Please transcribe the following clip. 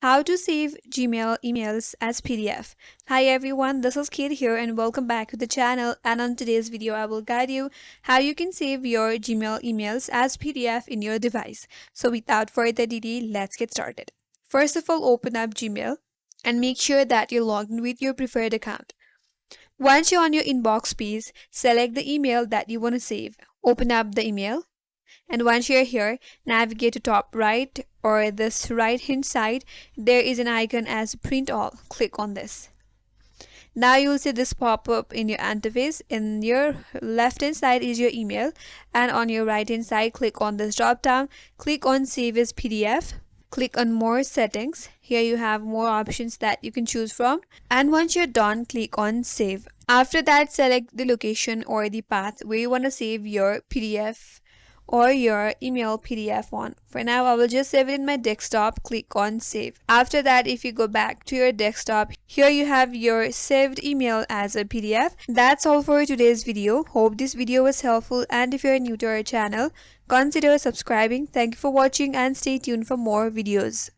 How to save Gmail emails as PDF. Hi everyone, this is Kate here and welcome back to the channel, and on today's video I will guide you how you can save your Gmail emails as PDF in your device. So without further delay, let's get started. First of all, open up Gmail and make sure that you're logged in with your preferred account. Once you're on your inbox page, select the email that you want to save. Open up the email. And once you're here, navigate to top right or this right hand side. There is an icon as print all. Click on this. Now you'll see this pop up in your interface. In your left hand side is your email, and on your right hand side click on this drop down. Click on save as PDF. Click on more settings. Here you have more options that you can choose from, and once you're done, click on save. After that, select the location or the path where you want to save your PDF or your email PDF on. For now, I will just save it in my desktop. Click on save. After that, if you go back to your desktop, here you have your saved email as a PDF. That's all for today's video. Hope this video was helpful, and if you're new to our channel, consider subscribing. Thank you for watching and stay tuned for more videos.